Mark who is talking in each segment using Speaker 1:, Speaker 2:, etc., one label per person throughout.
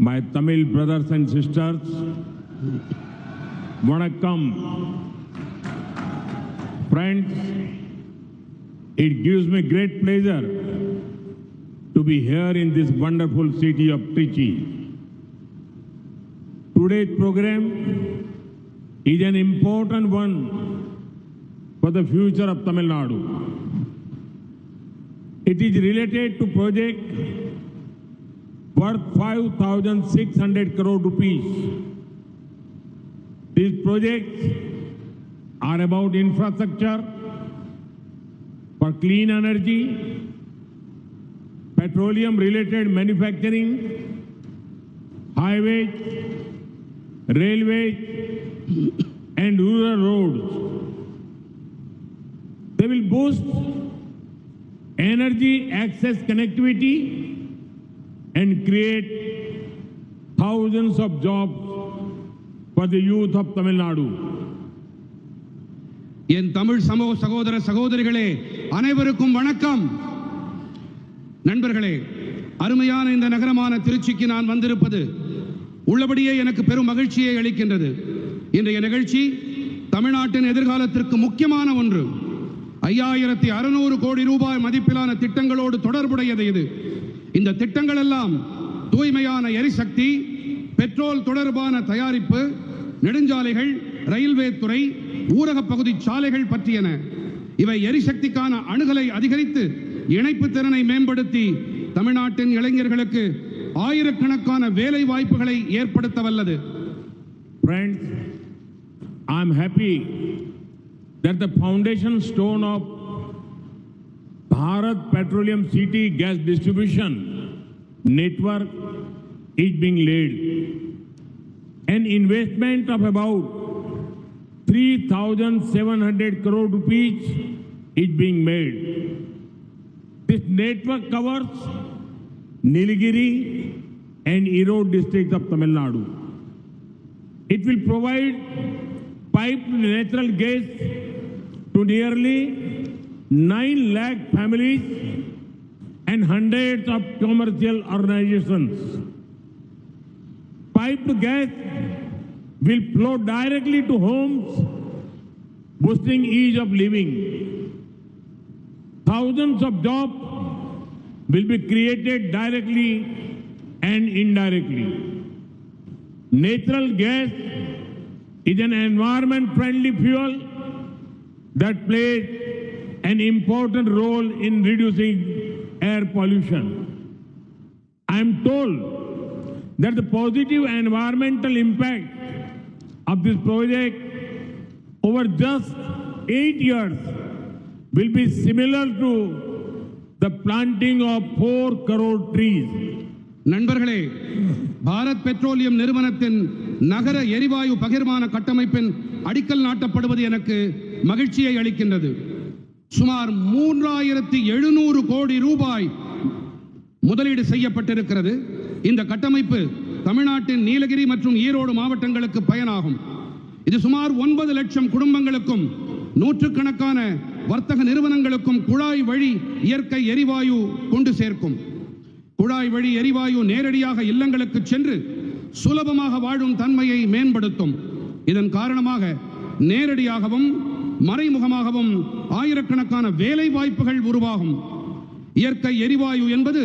Speaker 1: My Tamil brothers and sisters, Vanakkam. Friends, it gives me great pleasure to be here in this wonderful city of Trichy. Today's program is an important one for the future of Tamil Nadu. It is related to project worth 5,600 crore rupees. These projects are about infrastructure for clean energy, petroleum-related manufacturing, highways, railways, and rural roads. They will boost energy access connectivity and create thousands of jobs for the youth of Tamil Nadu.
Speaker 2: என் தமிழ் சமூக சகோதர சகோதரிகளே அனைவருக்கும் வணக்கம். நண்பர்களே, அருமையான இந்த நகரமான திருச்சிக்கு நான் வந்திருப்பது உள்ளபடியே எனக்கு பெரும் மகிழ்ச்சியை அளிக்கின்றது. இன்றைய நிகழ்ச்சி தமிழ்நாட்டின் எதிர்காலத்திற்கு முக்கியமான ஒன்று. 5600 கோடி ரூபாய் மதிப்பிலான திட்டங்களோடு தொடர்புடையது இது. இந்த திட்டங்கள் எல்லாம் தூய்மையான எரிசக்தி, பெட்ரோல் தொடர்பான தயாரிப்பு, நெடுஞ்சாலைகள், ரயில்வே துறை, ஊரக பகுதி சாலைகள் பற்றியன. இவை எரிசக்திக்கான அணுகலை அதிகரித்து இணைப்பு திறனை மேம்படுத்தி தமிழ்நாட்டின் இளைஞர்களுக்கு ஆயிரக்கணக்கான வேலை வாய்ப்புகளை ஏற்படுத்த வல்லது.
Speaker 1: Friends, I am happy that the foundation stone of Bharat Petroleum City Gas Distribution Network is being laid. An investment of about 3,700 crore rupees is being made. This network covers Nilgiri and Erode districts of Tamil Nadu. It will provide piped natural gas to nearly 9 lakh families and hundreds of commercial organizations. Piped gas will flow directly to homes, boosting ease of living. Thousands of jobs will be created directly and indirectly. Natural gas is an environment-friendly fuel that plays an important role in reducing air pollution. I am told that the positive environmental impact of this project over just 8 years will be similar to the planting of 4 crore trees.
Speaker 2: நண்பர்களே, Bharat petroleum நிறுவனத்தின் நகர எரிவாயு பகிர்மான கட்டமைப்பின் அடிக்கல் நாட்டப்படுவது எனக்கு மகிழ்ச்சியை அளிக்கின்றது. சுமார் 3700 கோடி ரூபாய் முதலீடு செய்யப்பட்டிருக்கிறது. இந்த கட்டமைப்பு தமிழ்நாட்டின் நீலகிரி மற்றும் ஈரோடு மாவட்டங்களுக்கு பயனாகும். இது சுமார் 9 லட்சம் குடும்பங்களுக்கும் நூற்றுக்கணக்கான வர்த்தக நிறுவனங்களுக்கும் குழாய் வழி இயற்கை எரிவாயு கொண்டு சேர்க்கும். குழாய் வழி எரிவாயு நேரடியாக இல்லங்களுக்கு சென்று சுலபமாக வாழும் தன்மையை மேம்படுத்தும். இதன் காரணமாக நேரடியாகவும் மறைமுகமாகவும் ஆயிரக்கணக்கான வேலை வாய்ப்புகள் உருவாகும். இயற்கை எரிவாயு என்பது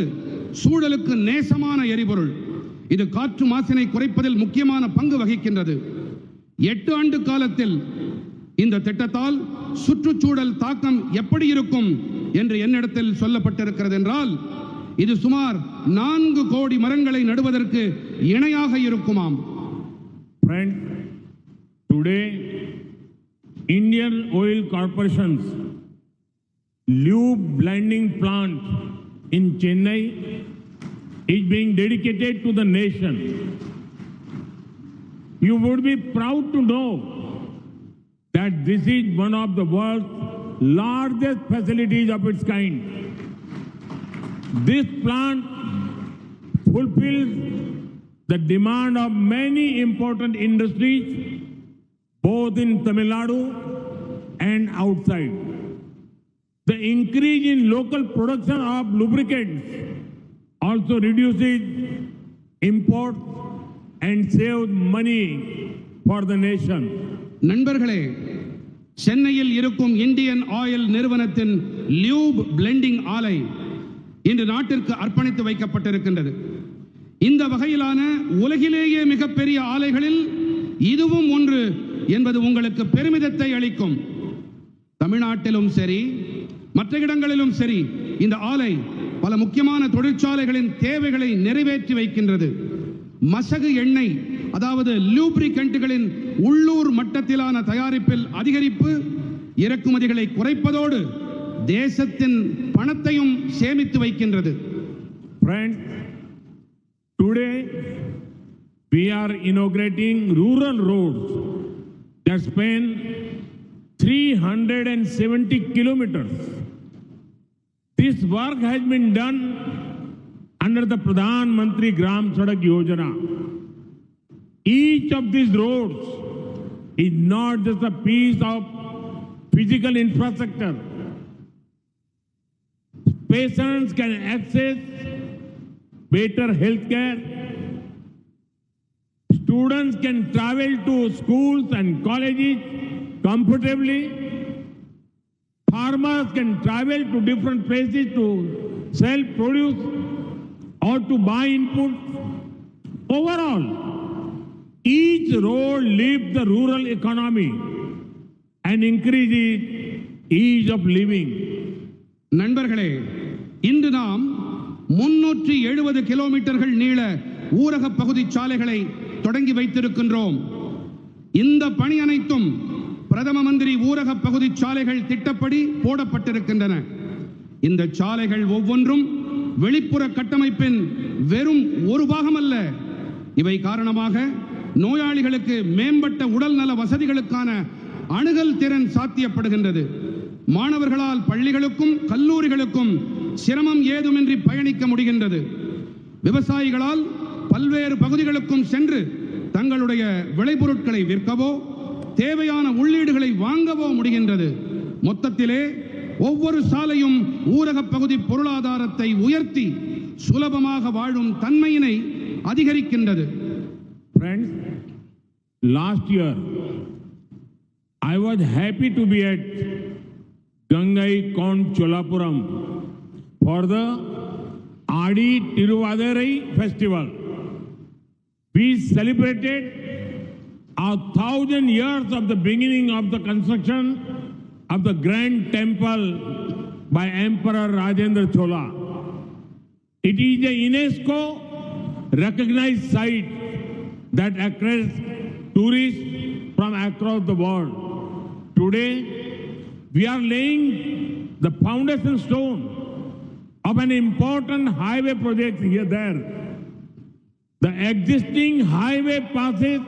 Speaker 2: சூழலுக்கு நேசமான எரிபொருள். இது காற்று மாசினை குறைப்பதில் முக்கியமான பங்கு வகிக்கின்றது. 8 ஆண்டு காலத்தில் இந்த திட்டத்தால் சுற்றுச்சூழல் தாக்கம் எப்படி இருக்கும் என்று என்னிடத்தில் சொல்லப்பட்டிருக்கிறது என்றால், இது சுமார் 4 கோடி மரங்களை நடுவதற்கு இணையாக இருக்குமாம்.
Speaker 1: Friends, today Indian Oil Corporation's lube blending plant in Chennai is being dedicated to the nation. You would be proud to know that this is one of the world's largest facilities of its kind. This plant fulfills the demand of many important industries, both in Tamil Nadu and outside. The increase in local production of lubricants also reduces import and save money for the nation.
Speaker 2: நண்பர்களே, சென்னையில் இருக்கும் Indian oil நிறுவனத்தின் லியூப் blending ஆலை இன்று நாட்டிற்கு அர்ப்பணித்து வைக்கப்பட்டிருக்கின்றது. இந்த வகையிலான உலகிலேயே மிகப்பெரிய ஆலைகளில் இதுவும் ஒன்று என்பது உங்களுக்கு பெருமிதத்தை அளிக்கும். தமிழ்நாட்டிலும் சரி மற்ற இடங்களிலும் சரி இந்த ஆலை பல முக்கியமான தொழிற்சாலைகளின் தேவைகளை நிறைவேற்றி வைக்கின்றது. மசகு எண்ணெய் அதாவது லூப்ரிகன்ட்களின் உள்ளூர் மட்டத்திலான தயாரிப்பில் அதிகரிப்பு, இறக்குமதிகளை குறைப்பதோடு தேசத்தின் பணத்தையும் சேமித்து வைக்கின்றது.
Speaker 1: Friends, today we are inaugurating rural roads that span 370 kilometers. This work has been done under the Pradhan Mantri Gram Sadak Yojana. Each of these roads is not just a piece of physical infrastructure. Patients can access better health care. Students can travel to schools and colleges comfortably. Farmers can travel to different places to sell produce or to buy input. Overall, each road lifts the rural economy and increases ease of living.
Speaker 2: நண்பர்களே, இன்று நாம் 370 கிலோமீட்டர்கள் நீள ஊரக பகுதி சாலைகளை தொடங்கி வைத்திருக்கின்றோம். இந்த பணி அனைத்தும் பிரதம மந்திரி ஊரக பகுதி சாலைகள் திட்டப்படி போடப்பட்டிருக்கின்றன. இந்த சாலைகள் ஒவ்வொன்றும் வெளிப்புற கட்டமைப்பின் வெறும் ஒரு பாகம் அல்ல. இவை காரணமாக நோயாளிகளுக்கு மேம்பட்ட உடல்நல வசதிகளுக்கான அணுகல் திறன் சாத்தியப்படுகின்றது. மாணவர்களால் பள்ளிகளுக்கும் கல்லூரிகளுக்கும் சிரமம் ஏதுமின்றி பயணிக்க முடிகின்றது. விவசாயிகளால் பல்வேறு பகுதிகளுக்கும் சென்று தங்களுடைய விளைபொருட்களை விற்கவோ தேவையான உள்ளீடுகளை வாங்கவோ முடிகின்றது. மொத்தத்திலே ஒவ்வொரு சாலையும் ஊரக பகுதி பொருளாதாரத்தை உயர்த்தி சுலபமாக வாழும் தன்மையினை அதிகரிக்கின்றது.
Speaker 1: Friends, last year I was happy to be at Gangai Kond Cholapuram for the Adi Tiruvadurai festival. We celebrated 1,000 years of the beginning of the construction of the grand temple by Emperor Rajendra Chola. It is a UNESCO recognized site that attracts tourists from across the world. Today, we are laying the foundation stone of an important highway project here there. The existing highway passes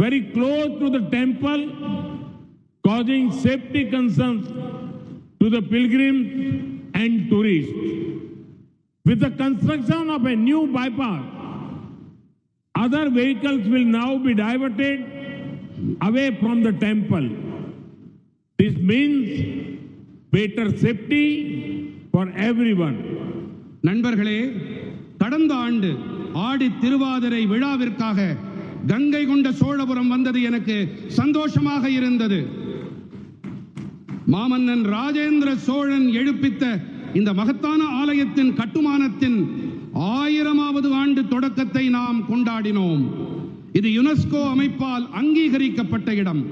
Speaker 1: very close to the temple, causing safety concerns to the pilgrims and tourists. With the construction of a new bypass, other vehicles will now be diverted away from the temple. This means better safety for everyone.
Speaker 2: நண்பர்களே, கடந்த ஆண்டு ஆடி திருவாதிரை விழாவிற்காக கங்கை கொண்ட சோழபுரம் வந்தது எனக்கு சந்தோஷமாக இருந்தது. மாமன்னன் ராஜேந்திர சோழன் எழுப்பித்த இந்த மகத்தான ஆலயத்தின் கட்டுமானத்தின் 1000வது ஆண்டு தொடக்கத்தை நாம் கொண்டாடினோம். இது யுனெஸ்கோ அமைப்பால் அங்கீகரிக்கப்பட்ட இடம்.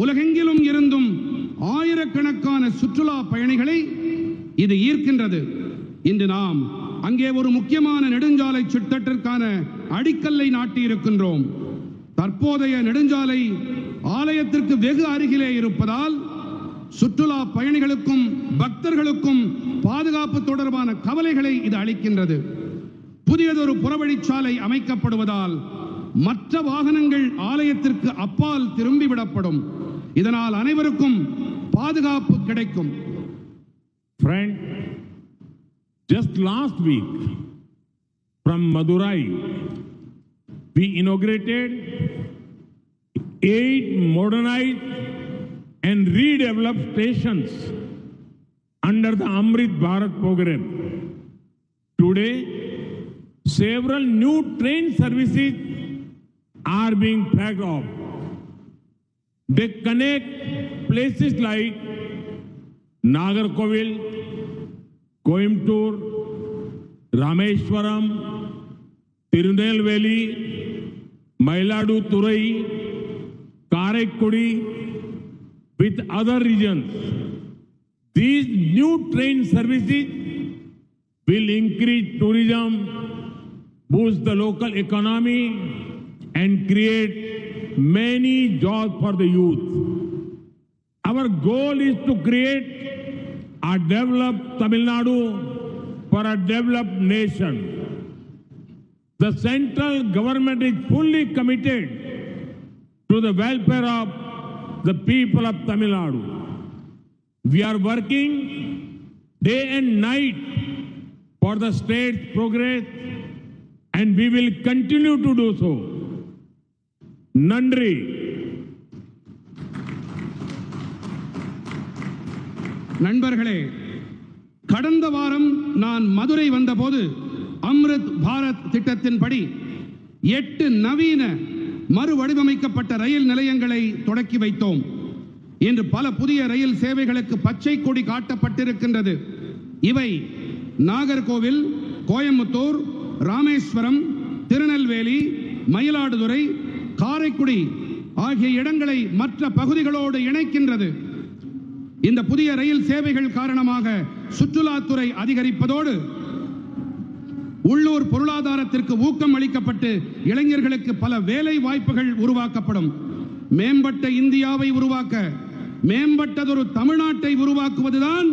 Speaker 2: உலகெங்கிலும் இருந்தும் ஆயிரக்கணக்கான சுற்றுலா பயணிகளை இது ஈர்க்கின்றது. இன்று நாம் அங்கே ஒரு முக்கியமான நெடுஞ்சாலை திட்டத்திற்கான அடிக்கல்லை நாட்டி இருக்கின்றோம். தற்போதைய நெடுஞ்சாலை ஆலயத்திற்கு வெகு அருகிலே இருப்பதால் சுற்றுலா பயணிகளுக்கும் பக்தர்களுக்கும் பாதுகாப்பு தொடர்பான கவலைகளை இது அளிக்கின்றது. புதியதொரு புறவழிச்சாலை அமைக்கப்படுவதால் மற்ற வாகனங்கள் ஆலயத்திற்கு அப்பால் திரும்பிவிடப்படும். இதனால் அனைவருக்கும் பாதுகாப்பு கிடைக்கும்.
Speaker 1: Friend, just last week from Madurai, we inaugurated 8 modernized and redeveloped stations under the Amrit Bharat program. Today, several new train services are being flagged off. They connect places like Nagarkovil, Coimbatore, Rameshwaram, Tirunelveli, Mayiladuthurai, Karaikudi with other regions. These new train services will increase tourism, boost the local economy, and create many jobs for the youth. Our goal is to create a developed Tamil Nadu for a developed nation. The central government is fully committed to the welfare of the people of Tamil Nadu. We are working day and night for the state's progress, and we will continue to do so. Nandri.
Speaker 2: நண்பர்களே, கடந்த வாரம் நான் மதுரை வந்தபோது அம்ருத் பாரத் திட்டத்தின்படி 8 நவீன மறுவடிவமைக்கப்பட்ட ரயில் நிலையங்களை தொடக்கி வைத்தோம். இன்று பல புதிய ரயில் சேவைகளுக்கு பச்சை கொடி காட்டப்பட்டிருக்கின்றது. இவை நாகர்கோவில், கோயம்புத்தூர், ராமேஸ்வரம், திருநெல்வேலி, மயிலாடுதுறை, காரைக்குடி ஆகிய இடங்களை மற்ற பகுதிகளோடு இணைக்கின்றது. இந்த புதிய ரயில் சேவைகள் காரணமாக சுற்றுலாத்துறை அதிகரிப்பதோடு உள்ளூர் பொருளாதாரத்திற்கு ஊக்கம் அளிக்கப்பட்டு இளைஞர்களுக்கு பல வேலை வாய்ப்புகள் உருவாக்கப்படும். மேம்பட்ட இந்தியாவை உருவாக்க, மேம்பட்டதொரு தமிழ்நாட்டை உருவாக்குவதுதான்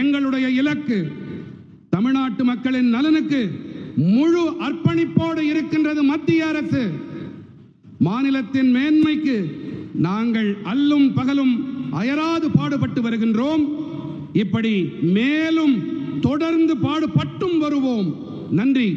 Speaker 2: எங்களுடைய இலக்கு. தமிழ்நாட்டு மக்களின் நலனுக்கு முழு அர்ப்பணிப்போடு இருக்கின்றது மத்திய அரசு. மாநிலத்தின் மேன்மைக்கு நாங்கள் அல்லும் பகலும் அயராது பாடுபட்டு வருகின்றோம். இப்படி மேலும் தொடர்ந்து பாடுபட்டும் வருவோம். நன்றி.